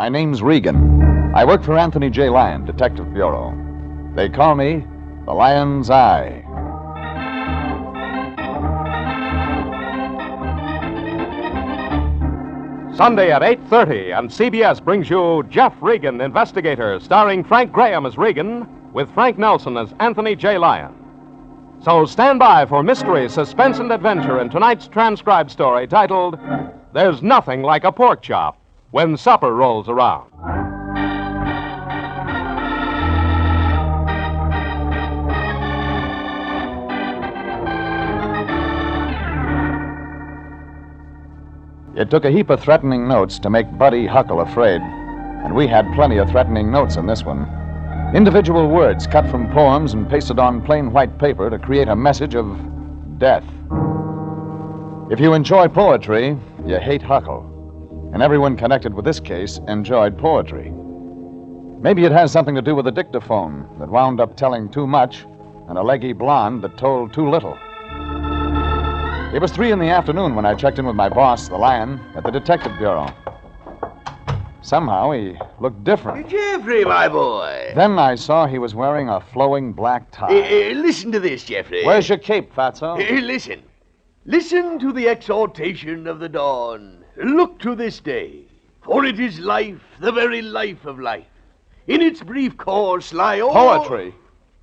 My name's Regan. I work for Anthony J. Lyon, Detective Bureau. They call me the Lion's Eye. Sunday at 8:30, and CBS brings you Jeff Regan, Investigator, starring Frank Graham as Regan, with Frank Nelson as Anthony J. Lyon. So stand by for mystery, suspense, and adventure in tonight's transcribed story titled, There's Nothing Like a Pork Chop When Supper Rolls Around. It took a heap of threatening notes to make Buddy Huckle afraid, and we had plenty of threatening notes in this one. Individual words cut from poems and pasted on plain white paper to create a message of death. If you enjoy poetry, you hate Huckle, and everyone connected with this case enjoyed poetry. Maybe it has something to do with a dictaphone that wound up telling too much and a leggy blonde that told too little. It was 3 p.m. when I checked in with my boss, the Lion, at the Detective Bureau. Somehow he looked different. Jeffrey, my boy. Then I saw he was wearing a flowing black tie. Listen to this, Jeffrey. Where's your cape, Fatso? Listen. Listen to the exhortation of the dawn. Look to this day, for it is life, the very life of life. In its brief course lie all... Poetry?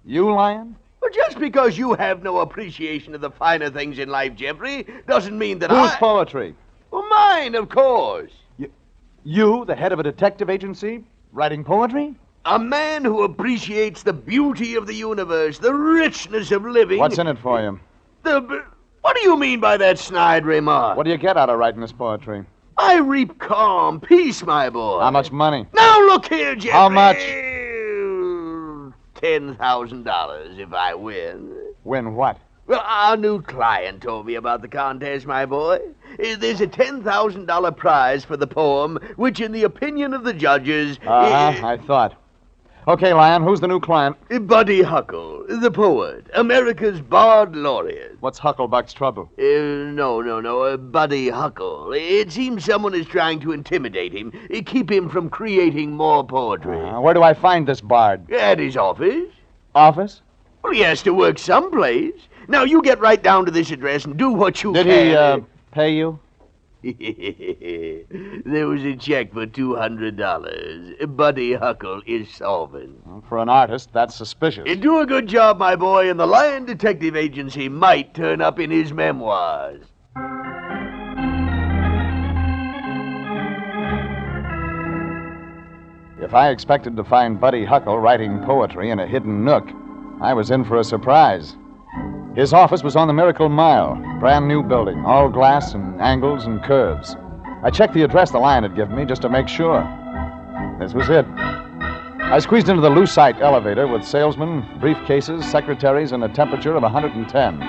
You, Lion? Well, just because you have no appreciation of the finer things in life, Jeffrey, doesn't mean that Whose poetry? Well, mine, of course. You, the head of a detective agency, writing poetry? A man who appreciates the beauty of the universe, the richness of living... What's in it for you? What do you mean by that snide remark? What do you get out of writing this poetry? I reap calm, peace, my boy. How much money? Now look here, Jeffrey. How much? $10,000 if I win. Win what? Well, our new client told me about the contest, my boy. There's a $10,000 prize for the poem, which, in the opinion of the judges... I thought. Okay, Lion, who's the new client? Buddy Huckle, the poet, America's Bard Laureate. What's Hucklebuck's trouble? No, Buddy Huckle. It seems someone is trying to intimidate him, keep him from creating more poetry. Where do I find this bard? At his office. Office? Well, he has to work someplace. Now, you get right down to this address and do what you can. Did he, pay you? There was a check for $200. Buddy Huckle is solvent. Well, for an artist, that's suspicious. Do a good job, my boy, and the Lion Detective Agency might turn up in his memoirs. If I expected to find Buddy Huckle writing poetry in a hidden nook, I was in for a surprise. His office was on the Miracle Mile, brand new building, all glass and angles and curves. I checked the address the Lion had given me just to make sure. This was it. I squeezed into the Lucite elevator with salesmen, briefcases, secretaries, and a temperature of 110.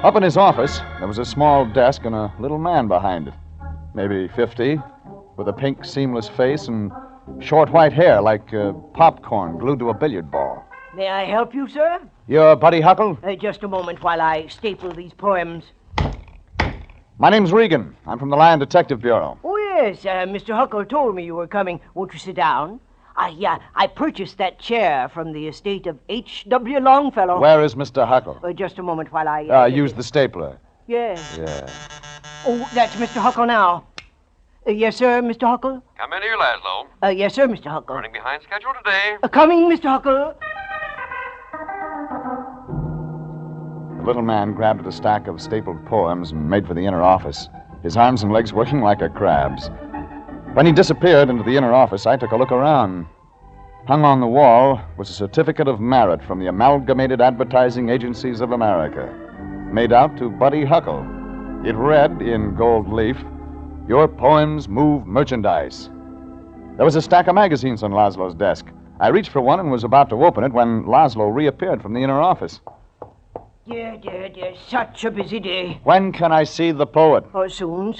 Up in his office, there was a small desk and a little man behind it. Maybe 50, with a pink, seamless face and short white hair like popcorn glued to a billiard ball. May I help you, sir? You're Buddy Huckle? Just a moment while I staple these poems. My name's Regan. I'm from the Lion Detective Bureau. Oh, yes. Mr. Huckle told me you were coming. Won't you sit down? I purchased that chair from the estate of H.W. Longfellow. Where is Mr. Huckle? Just a moment while I... use the stapler. Yes. Yeah. Oh, that's Mr. Huckle now. Yes, sir, Mr. Huckle? Come in here, Laszlo. Yes, sir, Mr. Huckle. Running behind schedule today. Coming, Mr. Huckle. The little man grabbed at a stack of stapled poems and made for the inner office, his arms and legs working like a crab's. When he disappeared into the inner office, I took a look around. Hung on the wall was a certificate of merit from the Amalgamated Advertising Agencies of America, made out to Buddy Huckle. It read, in gold leaf, "Your poems move merchandise." There was a stack of magazines on Laszlo's desk. I reached for one and was about to open it when Laszlo reappeared from the inner office. Dear. Such a busy day. When can I see the poet? Oh, soon.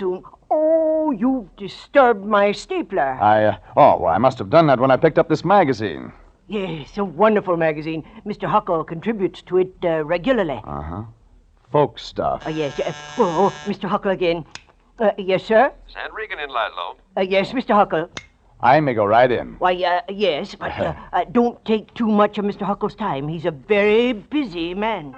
Oh, you've disturbed my stapler. I must have done that when I picked up this magazine. Yes, a wonderful magazine. Mr. Huckle contributes to it regularly. Uh-huh. Folk stuff. Yes. Mr. Huckle again. Yes, sir? Send Regan in, Laszlo. Yes, Mr. Huckle. I may go right in. Why, yes, but don't take too much of Mr. Huckle's time. He's a very busy man.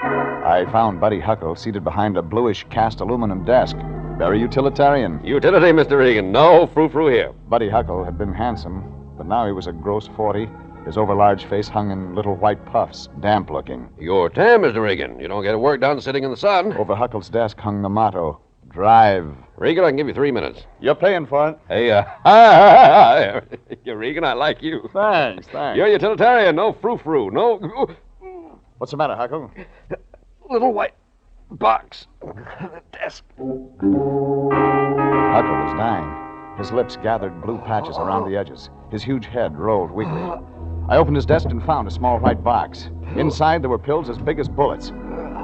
I found Buddy Huckle seated behind a bluish cast aluminum desk. Very utilitarian. Utility, Mr. Regan. No frou-frou here. Buddy Huckle had been handsome, but now he was a gross 40. His overlarge face hung in little white puffs, damp-looking. Your time, Mr. Regan. You don't get work done sitting in the sun. Over Huckle's desk hung the motto, Drive. Regan, I can give you 3 minutes. You're paying for it. Hey, you're Regan, I like you. Thanks. You're utilitarian. No frou-frou. No... What's the matter, Huckle? Little white box on the desk. Huckle was dying. His lips gathered blue patches around the edges. His huge head rolled weakly. I opened his desk and found a small white box. Inside there were pills as big as bullets.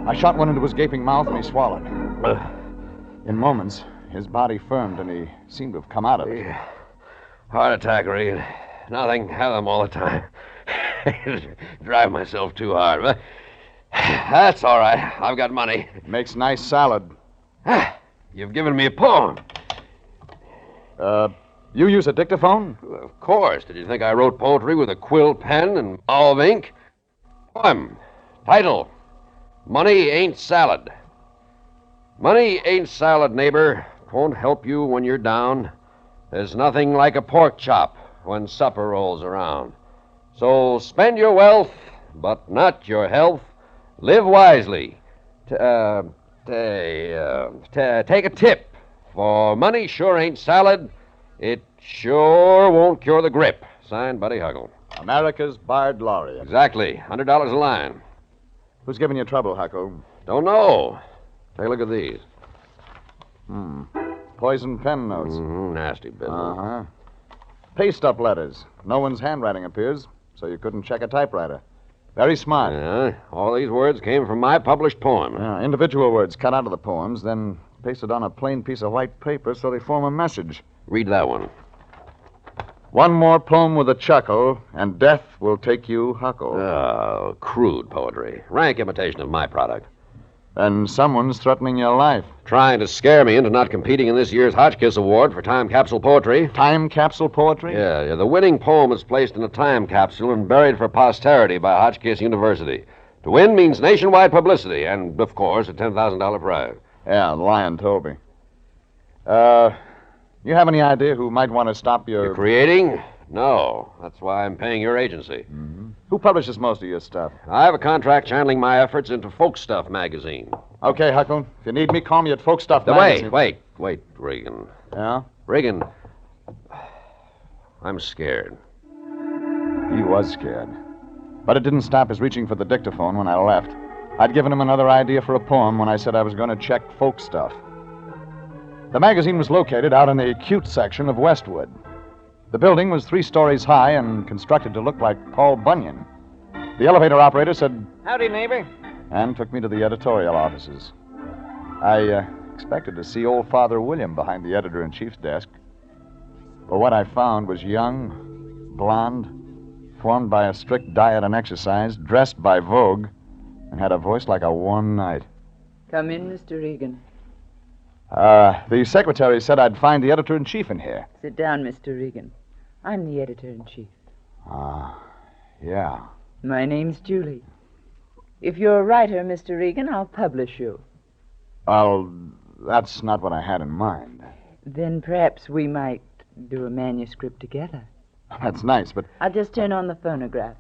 I shot one into his gaping mouth and he swallowed. In moments, his body firmed and he seemed to have come out of it. Heart attack, Regan. Nothing. Have them all the time. Drive myself too hard, but that's all right. I've got money. Makes nice salad. You've given me a poem. You use a dictaphone? Of course. Did you think I wrote poetry with a quill pen and olive ink? Poem. Title. Money Ain't Salad. Money ain't salad, neighbor. Won't help you when you're down. There's nothing like a pork chop when supper rolls around. So spend your wealth, but not your health. Live wisely. Take a tip. For money sure ain't salad. It sure won't cure the grip. Signed, Buddy Huckle. America's Bard Laureate. Exactly. $100 a line. Who's giving you trouble, Huckle? Don't know. Take a look at these. Poison pen notes. Nasty business. Uh-huh. Paste-up letters. No one's handwriting appears, so you couldn't check a typewriter. Very smart. Yeah, all these words came from my published poem. Yeah, individual words cut out of the poems, then pasted on a plain piece of white paper so they form a message. Read that one. One more poem with a chuckle, and death will take you, Huckle. Oh, crude poetry. Rank imitation of my product. And someone's threatening your life. Trying to scare me into not competing in this year's Hotchkiss Award for time capsule poetry. Time capsule poetry? Yeah. The winning poem is placed in a time capsule and buried for posterity by Hotchkiss University. To win means nationwide publicity and, of course, a $10,000 prize. Yeah, the lion told me. You have any idea who might want to stop your... You're creating? No. That's why I'm paying your agency. Mm-hmm. Who publishes most of your stuff? I have a contract channeling my efforts into Folk Stuff magazine. Okay, Huckle. If you need me, call me at Folk Stuff magazine. Wait, Regan. Yeah? Regan, I'm scared. He was scared. But it didn't stop his reaching for the dictaphone when I left. I'd given him another idea for a poem when I said I was going to check Folk Stuff. The magazine was located out in the cute section of Westwood. The building was 3 stories high and constructed to look like Paul Bunyan. The elevator operator said, Howdy, neighbor. And took me to the editorial offices. I expected to see old Father William behind the editor-in-chief's desk. But what I found was young, blonde, formed by a strict diet and exercise, dressed by Vogue, and had a voice like a warm night. Come in, Mr. Regan. The secretary said I'd find the editor-in-chief in here. Sit down, Mr. Regan. I'm the editor-in-chief. Yeah. My name's Julie. If you're a writer, Mr. Regan, I'll publish you. Well, that's not what I had in mind. Then perhaps we might do a manuscript together. That's nice, but... I'll just turn on the phonograph.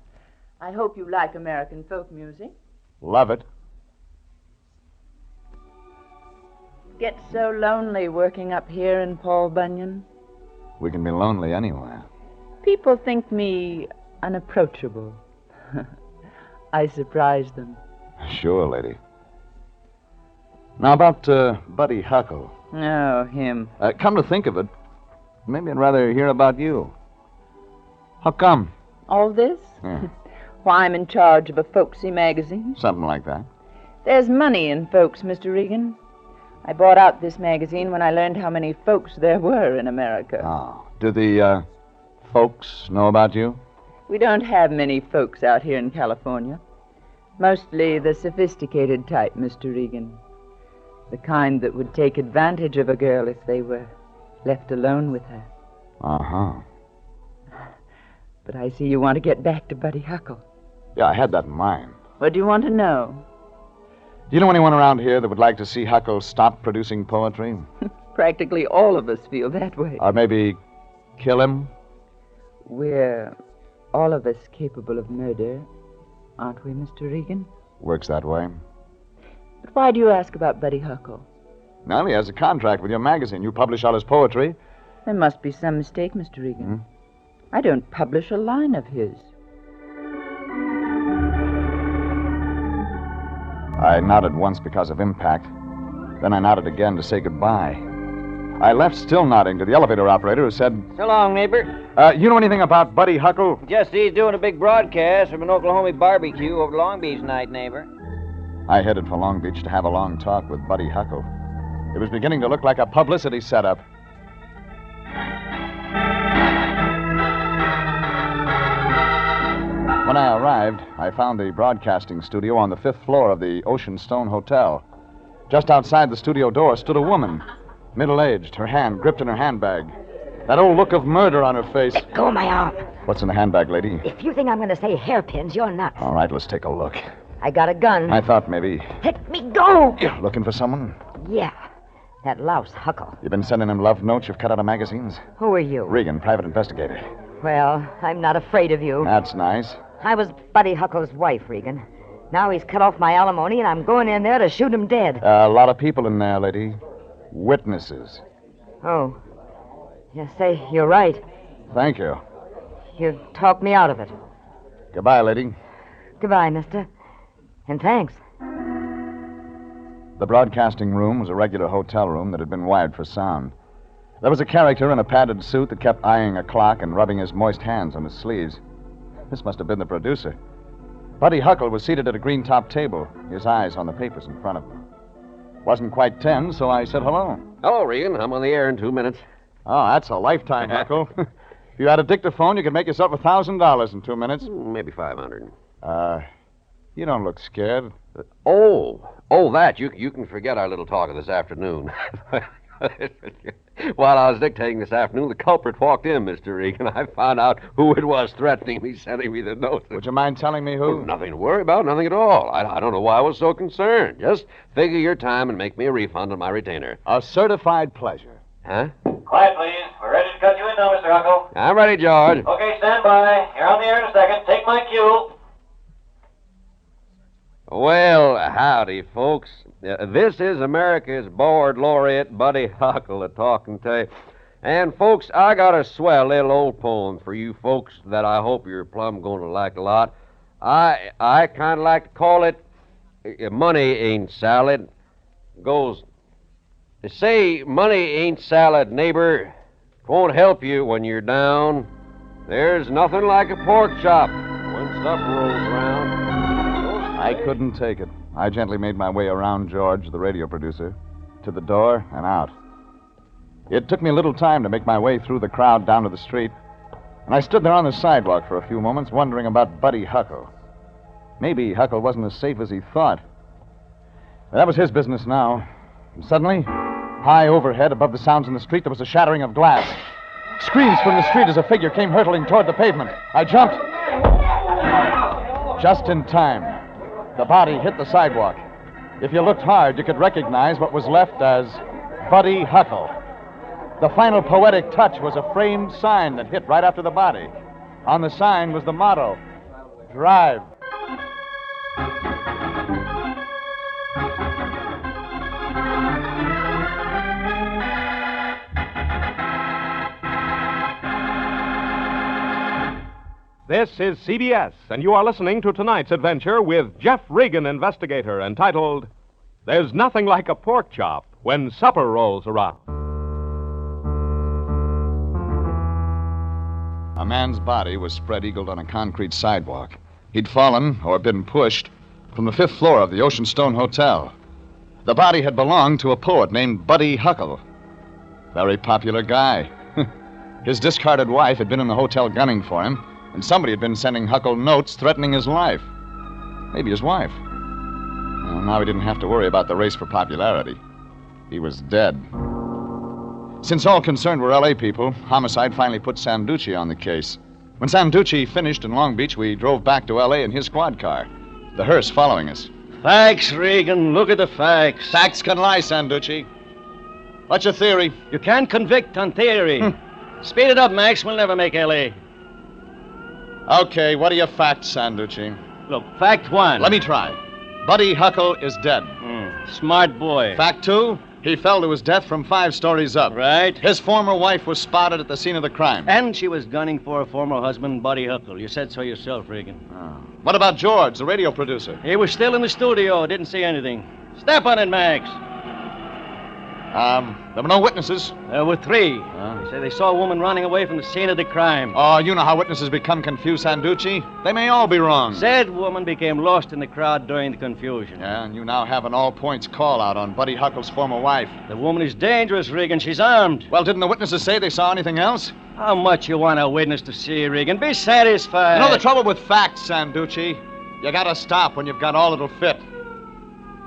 I hope you like American folk music. Love it. Get so lonely working up here in Paul Bunyan. We can be lonely anywhere. People think me unapproachable. I surprise them. Sure, lady. Now, about Buddy Huckle. Oh, him. Come to think of it, maybe I'd rather hear about you. How come? All this? Yeah. Why, I'm in charge of a folksy magazine. Something like that. There's money in folks, Mr. Regan. I bought out this magazine when I learned how many folks there were in America. Oh. Do the, folks know about you? We don't have many folks out here in California. Mostly the sophisticated type, Mr. Regan. The kind that would take advantage of a girl if they were left alone with her. Uh-huh. But I see you want to get back to Buddy Huckle. Yeah, I had that in mind. What do you want to know? Do you know anyone around here that would like to see Huckle stop producing poetry? Practically all of us feel that way. Or maybe kill him? We're all of us capable of murder, aren't we, Mr. Regan? Works that way. But why do you ask about Buddy Huckle? Well, he has a contract with your magazine. You publish all his poetry. There must be some mistake, Mr. Regan. I don't publish a line of his. I nodded once because of impact. Then I nodded again to say goodbye. I left still nodding to the elevator operator who said, So long, neighbor. You know anything about Buddy Huckle? Just he's doing a big broadcast from an Oklahoma barbecue over Long Beach tonight, neighbor. I headed for Long Beach to have a long talk with Buddy Huckle. It was beginning to look like a publicity setup. When I arrived, I found the broadcasting studio on the 5th floor of the Ocean Stone Hotel. Just outside the studio door stood a woman, middle-aged, her hand gripped in her handbag. That old look of murder on her face. Let go of my arm. What's in the handbag, lady? If you think I'm going to say hairpins, you're nuts. All right, let's take a look. I got a gun. I thought maybe. Let me go. You're looking for someone? Yeah. That louse, Huckle. You've been sending him love notes you've cut out of magazines? Who are you? Regan, private investigator. Well, I'm not afraid of you. That's nice. I was Buddy Huckle's wife, Regan. Now he's cut off my alimony, and I'm going in there to shoot him dead. A lot of people in there, lady. Witnesses. Oh. Yes, say, you're right. Thank you. You talked me out of it. Goodbye, lady. Goodbye, mister. And thanks. The broadcasting room was a regular hotel room that had been wired for sound. There was a character in a padded suit that kept eyeing a clock and rubbing his moist hands on his sleeves. This must have been the producer. Buddy Huckle was seated at a green-top table, his eyes on the papers in front of him. Wasn't quite 10, so I said hello. Hello, Regan. I'm on the air in 2 minutes. Oh, that's a lifetime, Huckle. If you had a dictaphone, you could make yourself $1,000 in 2 minutes. Maybe 500. You don't look scared. That. You can forget our little talk of this afternoon. While I was dictating this afternoon, the culprit walked in, Mr. Regan. I found out who it was threatening me, sending me the note. Would you mind telling me who? Well, nothing to worry about, nothing at all. I don't know why I was so concerned. Just figure your time and make me a refund on my retainer. A certified pleasure. Huh? Quiet, please. We're ready to cut you in now, Mr. Huckle. I'm ready, George. Okay, stand by. You're on the air in a second. Take my cue. Well, howdy, folks. This is America's Board Laureate, Buddy Huckle, a-talking to you. And, folks, I got a swell little old poem for you folks that I hope you're plumb going to like a lot. I kind of like to call it Money Ain't Salad. It goes, say, money ain't salad, neighbor. It won't help you when you're down. There's nothing like a pork chop when supper rolls around. I couldn't take it. I gently made my way around George, the radio producer, to the door and out. It took me a little time to make my way through the crowd down to the street, and I stood there on the sidewalk for a few moments wondering about Buddy Huckle. Maybe Huckle wasn't as safe as he thought. But that was his business now. And suddenly, high overhead above the sounds in the street, there was a shattering of glass. Screams from the street as a figure came hurtling toward the pavement. I jumped. Just in time. The body hit the sidewalk. If you looked hard, you could recognize what was left as Buddy Huckle. The final poetic touch was a framed sign that hit right after the body. On the sign was the motto, Drive. This is CBS, and you are listening to tonight's adventure with Jeff Regan, Investigator, entitled There's Nothing Like a Pork Chop When Supper Rolls Around. A man's body was spread-eagled on a concrete sidewalk. He'd fallen, or been pushed, from the 5th floor of the Ocean Stone Hotel. The body had belonged to a poet named Buddy Huckle. Very popular guy. His discarded wife had been in the hotel gunning for him, and somebody had been sending Huckle notes threatening his life. Maybe his wife. Well, now he didn't have to worry about the race for popularity. He was dead. Since all concerned were L.A. people, Homicide finally put Sanducci on the case. When Sanducci finished in Long Beach, we drove back to L.A. in his squad car, the hearse following us. Facts, Regan. Look at the facts. Facts can lie, Sanducci. What's your theory? You can't convict on theory. Speed it up, Max. We'll never make L.A. Okay, what are your facts, Sanducci? Look, fact one. Let me try. Buddy Huckle is dead. Smart boy. Fact two, he fell to his death from 5 stories up. Right. His former wife was spotted at the scene of the crime. And she was gunning for her former husband, Buddy Huckle. You said so yourself, Regan. Oh. What about George, the radio producer? He was still in the studio. Didn't see anything. Step on it, Max. There were no witnesses. There were 3. They say they saw a woman running away from the scene of the crime. Oh, you know how witnesses become confused, Sanducci. They may all be wrong. Said woman became lost in the crowd during the confusion. Yeah, and you now have an all-points call-out on Buddy Huckle's former wife. The woman is dangerous, Regan. She's armed. Well, didn't the witnesses say they saw anything else? How much you want a witness to see, Regan? Be satisfied. You know the trouble with facts, Sanducci? You gotta stop when you've got all that'll fit.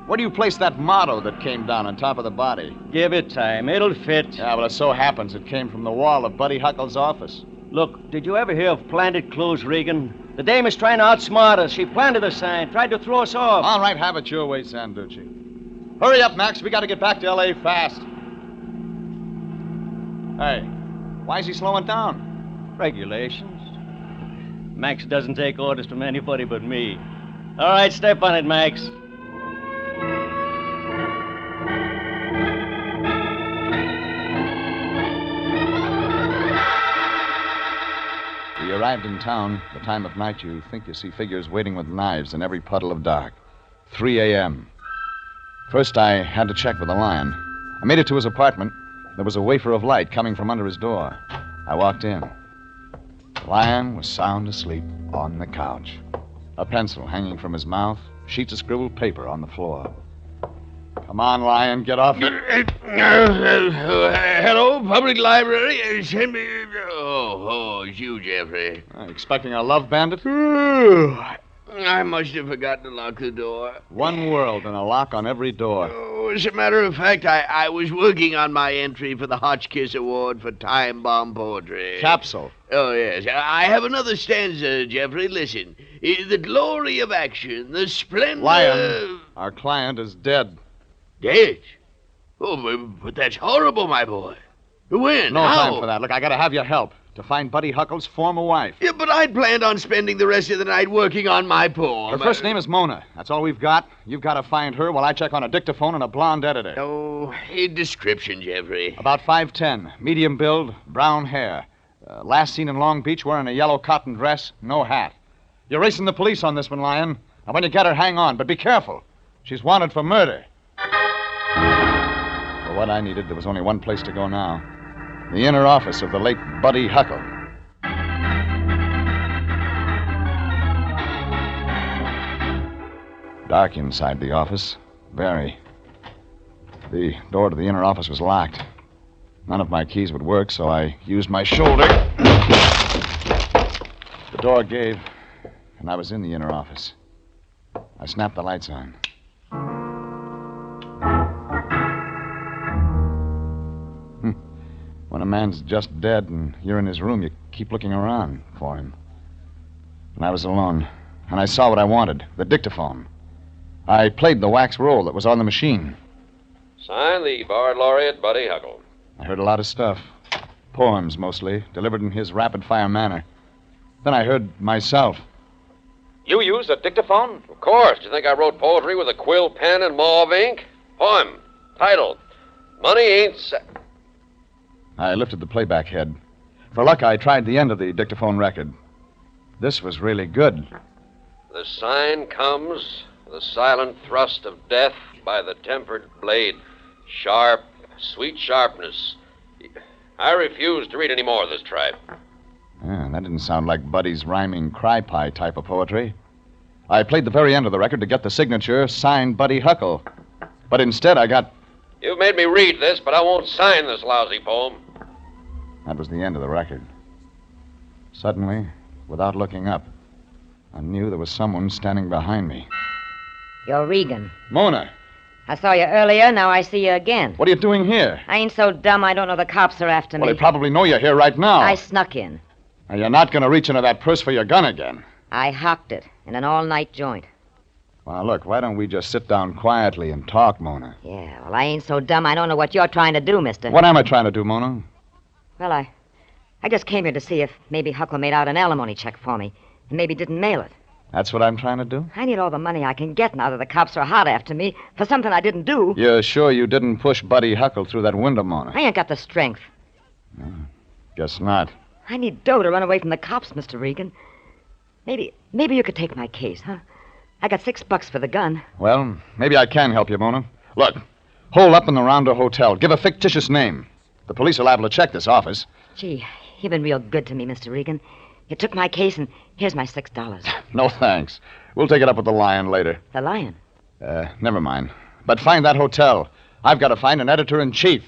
Where do you place that motto that came down on top of the body? Give it time. It'll fit. Yeah, well, it so happens it came from the wall of Buddy Huckle's office. Look, did you ever hear of planted clues, Regan? The dame is trying to outsmart us. She planted a sign, tried to throw us off. All right, have it your way, Sanducci. Hurry up, Max. We gotta get back to L.A. fast. Hey, why is he slowing down? Regulations. Max doesn't take orders from anybody but me. All right, step on it, Max. We arrived in town. The time of night you think you see figures waiting with knives in every puddle of dark. 3 a.m. First, I had to check with the Lion. I made it to his apartment. There was a wafer of light coming from under his door. I walked in. The Lion was sound asleep on the couch. A pencil hanging from his mouth, sheets of scribbled paper on the floor. Come on, Lion, get off your... Hello, public library. Send me... Oh, it's you, Jeffrey. Expecting a love bandit? I must have forgotten to lock the door. One world and a lock on every door. Oh, as a matter of fact, I was working on my entry for the Hotchkiss Award for Time Bomb Poetry. Capsule. Oh, yes. I have another stanza, Jeffrey. Listen. The glory of action, the splendor... Lion, our client is dead. Dead? Oh, but that's horrible, my boy. When? No How? time for that. Look, I gotta have your help to find Buddy Huckle's former wife. Yeah, but I'd planned on spending the rest of the night working on my poem. Her first name is Mona. That's all we've got. You've got to find her while I check on a dictaphone and a blonde editor. Oh, a description, Jeffrey. About 5'10", medium build, brown hair. Last seen in Long Beach wearing a yellow cotton dress, no hat. You're racing the police on this one, Lion. And when you get her, hang on, but be careful. She's wanted for murder. For what I needed, there was only one place to go now. The inner office of the late Buddy Huckle. Dark inside the office. Very. The door to the inner office was locked. None of my keys would work, so I used my shoulder. The door gave, and I was in the inner office. I snapped the lights on. When a man's just dead and you're in his room, you keep looking around for him. And I was alone, and I saw what I wanted, the dictaphone. I played the wax roll that was on the machine. Signed, the Bard Laureate, Buddy Huckle. I heard a lot of stuff. Poems, mostly, delivered in his rapid-fire manner. Then I heard myself. You used a dictaphone? Of course. Do you think I wrote poetry with a quill pen and mauve ink? Poem. Title. Money ain't... I lifted the playback head. For luck, I tried the end of the dictaphone record. This was really good. The sign comes, the silent thrust of death by the tempered blade. Sharp, sweet sharpness. I refuse to read any more of this tribe. Yeah, that didn't sound like Buddy's rhyming cry-pie type of poetry. I played the very end of the record to get the signature, signed Buddy Huckle. But instead I got... You've made me read this, but I won't sign this lousy poem. That was the end of the record. Suddenly, without looking up, I knew there was someone standing behind me. You're Regan. Mona, I saw you earlier, now I see you again. What are you doing here? I ain't so dumb I don't know the cops are after me. Well, they probably know you're here right now. I snuck in. Now, you're not going to reach into that purse for your gun again. I hocked it in an all-night joint. Well, look, why don't we just sit down quietly and talk, Mona? Yeah, well, I ain't so dumb I don't know what you're trying to do, mister. What am I trying to do, Mona? Well, I just came here to see if maybe Huckle made out an alimony check for me and maybe didn't mail it. That's what I'm trying to do? I need all the money I can get now that the cops are hot after me for something I didn't do. You're sure you didn't push Buddy Huckle through that window, Mona? I ain't got the strength. Guess not. I need dough to run away from the cops, Mr. Regan. Maybe you could take my case, huh? I got $6 for the gun. Well, maybe I can help you, Mona. Look, hole up in the Rounder Hotel. Give a fictitious name. The police are liable to check this office. Gee, you've been real good to me, Mr. Regan. You took my case, and here's my $6. No thanks. We'll take it up with the Lion later. The Lion? Never mind. But find that hotel. I've got to find an editor-in-chief.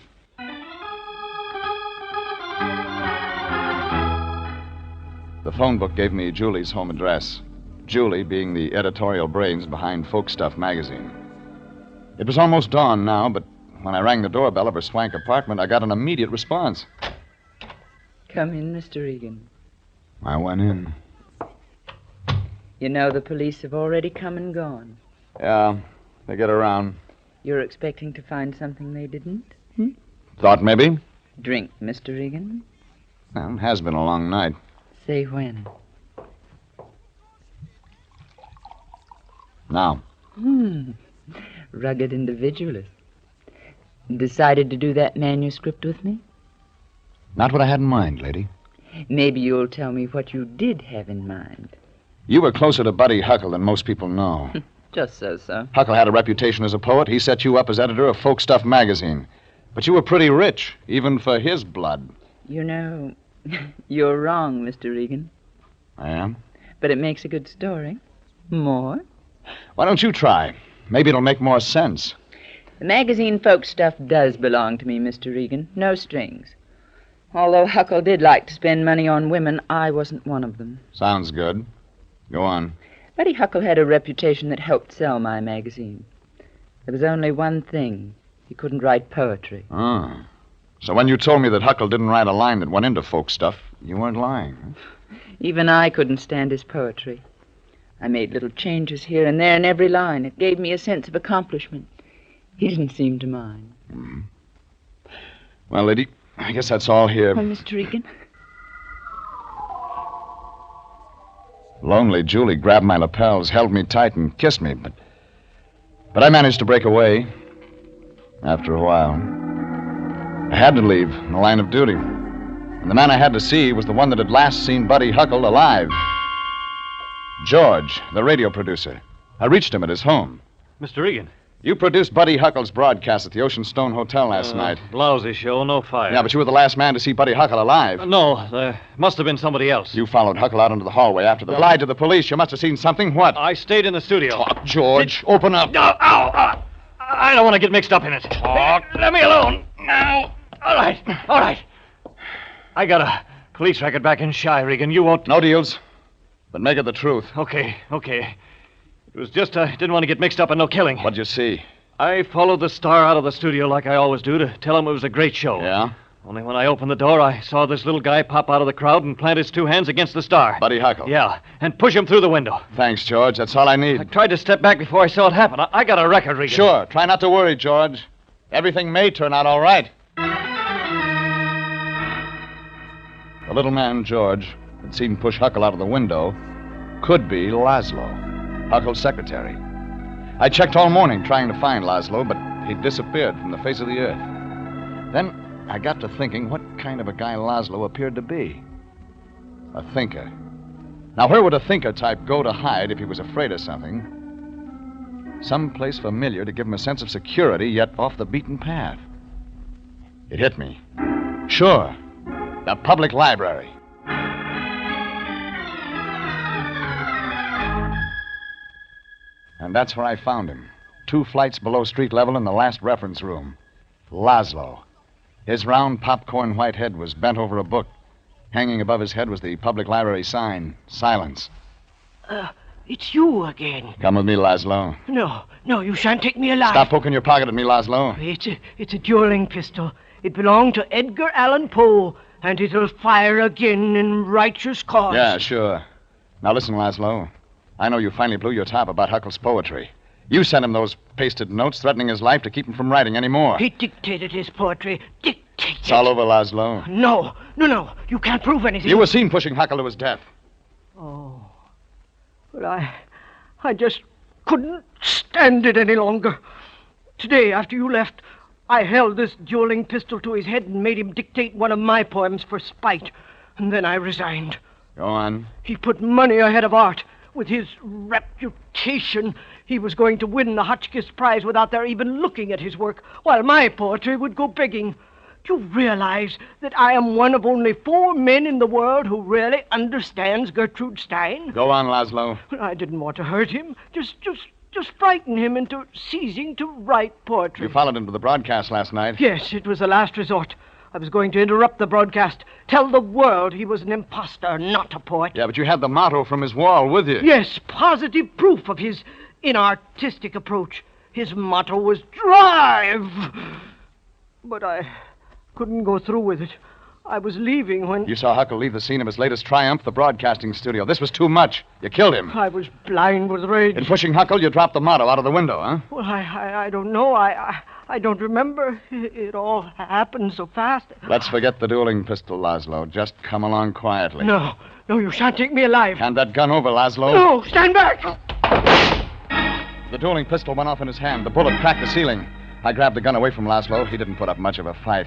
The phone book gave me Julie's home address. Julie being the editorial brains behind Folk Stuff magazine. It was almost dawn now, but when I rang the doorbell of her swank apartment, I got an immediate response. Come in, Mr. Regan. I went in. You know the police have already come and gone. Yeah, they get around. You're expecting to find something they didn't? Thought maybe. Drink, Mr. Regan. Well, it has been a long night. Say when. Now. Rugged individualist. Decided to do that manuscript with me? Not what I had in mind, lady. Maybe you'll tell me what you did have in mind. You were closer to Buddy Huckle than most people know. Just so, sir. Huckle had a reputation as a poet. He set you up as editor of Folk Stuff magazine. But you were pretty rich, even for his blood. You know, you're wrong, Mr. Regan. I am? But it makes a good story. More? Why don't you try? Maybe it'll make more sense. The magazine Folk Stuff does belong to me, Mr. Regan. No strings. Although Huckle did like to spend money on women, I wasn't one of them. Sounds good. Go on. Buddy Huckle had a reputation that helped sell my magazine. There was only one thing. He couldn't write poetry. Oh. So when you told me that Huckle didn't write a line that went into Folk Stuff, you weren't lying. Huh? Even I couldn't stand his poetry. I made little changes here and there in every line. It gave me a sense of accomplishment. He didn't seem to mind. Well, lady, I guess that's all here. Oh, Mr. Regan. Lonely Julie grabbed my lapels, held me tight, and kissed me, but I managed to break away. After a while, I had to leave in the line of duty. And the man I had to see was the one that had last seen Buddy Huckle alive. George, the radio producer. I reached him at his home. Mr. Regan. You produced Buddy Huckle's broadcast at the Ocean Stone Hotel last night. Lousy show, no fire. Yeah, but you were the last man to see Buddy Huckle alive. No, there must have been somebody else. You followed Huckle out into the hallway after the... Lied to the police. You must have seen something. What? I stayed in the studio. Talk, George. Open up. Ow! I don't want to get mixed up in it. Talk. Let me alone. Now. All right. I got a police record back in Shy, Regan. You won't... No deals. But make it the truth. Okay. It was just I didn't want to get mixed up in no killing. What'd you see? I followed the star out of the studio like I always do to tell him it was a great show. Yeah? Only when I opened the door, I saw this little guy pop out of the crowd and plant his two hands against the star. Buddy Huckle? Yeah, and push him through the window. Thanks, George. That's all I need. I tried to step back before I saw it happen. I got a record, Regan. Sure. Try not to worry, George. Everything may turn out all right. The little man, George, had seen push Huckle out of the window, could be Laszlo, Huckle's secretary. I checked all morning trying to find Laszlo, but he'd disappeared from the face of the earth. Then I got to thinking what kind of a guy Laszlo appeared to be. A thinker. Now, where would a thinker type go to hide if he was afraid of something? Someplace familiar to give him a sense of security, yet off the beaten path. It hit me. Sure. The public library. And that's where I found him. 2 flights below street level in the last reference room. Laszlo. His round popcorn white head was bent over a book. Hanging above his head was the public library sign, Silence. It's you again. Come with me, Laszlo. No, you shan't take me alive. Stop poking your pocket at me, Laszlo. It's a dueling pistol. It belonged to Edgar Allan Poe, and it'll fire again in righteous cause. Yeah, sure. Now listen, Laszlo. I know you finally blew your top about Huckle's poetry. You sent him those pasted notes threatening his life to keep him from writing any more. He dictated his poetry. Dictated. It's all over, Laszlo. No. You can't prove anything. You were seen pushing Huckle to his death. Oh. But I just couldn't stand it any longer. Today, after you left, I held this dueling pistol to his head and made him dictate one of my poems for spite. And then I resigned. Go on. He put money ahead of art. With his reputation, he was going to win the Hotchkiss Prize without their even looking at his work, while my poetry would go begging. Do you realize that I am one of only 4 men in the world who really understands Gertrude Stein? Go on, Laszlo. I didn't want to hurt him. Just frighten him into ceasing to write poetry. You followed him to the broadcast last night. Yes, it was the last resort. I was going to interrupt the broadcast, tell the world he was an imposter, not a poet. Yeah, but you had the motto from his wall with you. Yes, positive proof of his inartistic approach. His motto was drive. But I couldn't go through with it. I was leaving when... You saw Huckle leave the scene of his latest triumph, the broadcasting studio. This was too much. You killed him. I was blind with rage. In pushing Huckle, you dropped the motto out of the window, huh? Well, I don't know. I don't remember. It all happened so fast. Let's forget the dueling pistol, Laszlo. Just come along quietly. No, you shan't take me alive. Hand that gun over, Laszlo. No, stand back! The dueling pistol went off in his hand. The bullet cracked the ceiling. I grabbed the gun away from Laszlo. He didn't put up much of a fight.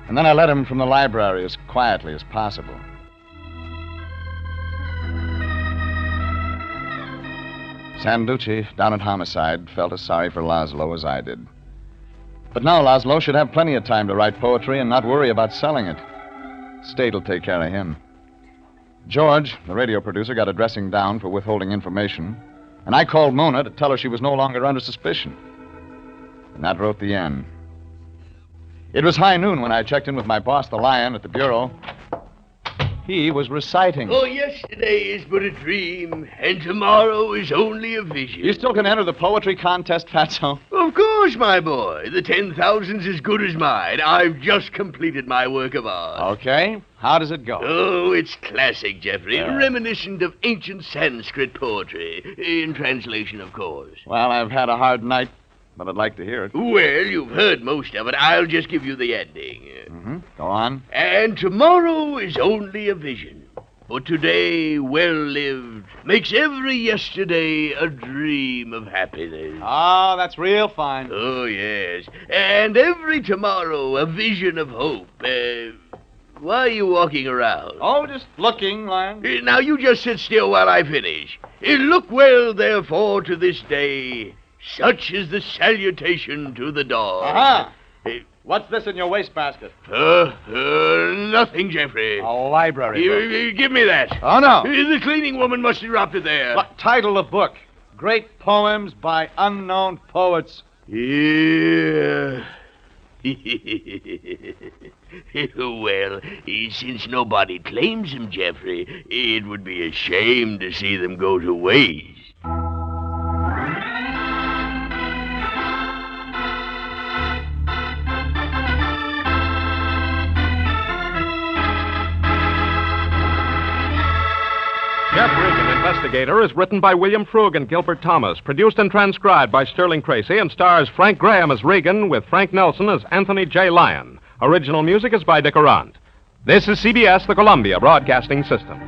And then I led him from the library as quietly as possible. Sanducci, down at Homicide, felt as sorry for Laszlo as I did. But now Laszlo should have plenty of time to write poetry and not worry about selling it. State will take care of him. George, the radio producer, got a dressing down for withholding information, and I called Mona to tell her she was no longer under suspicion. And that wrote the end. It was high noon when I checked in with my boss, the Lion, at the bureau. He was reciting. Oh, yesterday is but a dream, and tomorrow is only a vision. You still can enter the poetry contest, Fatso? Of course, my boy. The 10,000's as good as mine. I've just completed my work of art. Okay. How does it go? Oh, it's classic, Jeffrey. Reminiscent of ancient Sanskrit poetry. In translation, of course. Well, I've had a hard night, but I'd like to hear it. Well, you've heard most of it. I'll just give you the ending. Go on. And tomorrow is only a vision. But today, well lived, makes every yesterday a dream of happiness. Oh, that's real fine. Oh, yes. And every tomorrow a vision of hope. Why are you walking around? Oh, just looking, Lion. Now, you just sit still while I finish. Look well, therefore, to this day. Such is the salutation to the dawn. Aha! What's this in your wastebasket? Nothing, Jeffrey. A library book. Give me that. Oh, no. The cleaning woman must have dropped it there. What title of book? Great Poems by Unknown Poets. Yeah. Well, since nobody claims them, Jeffrey, it would be a shame to see them go to waste. Jeff Regan, Investigator, is written by William Frug and Gilbert Thomas, produced and transcribed by Sterling Tracy, and stars Frank Graham as Regan with Frank Nelson as Anthony J. Lyon. Original music is by Dick Arant. This is CBS, the Columbia Broadcasting System.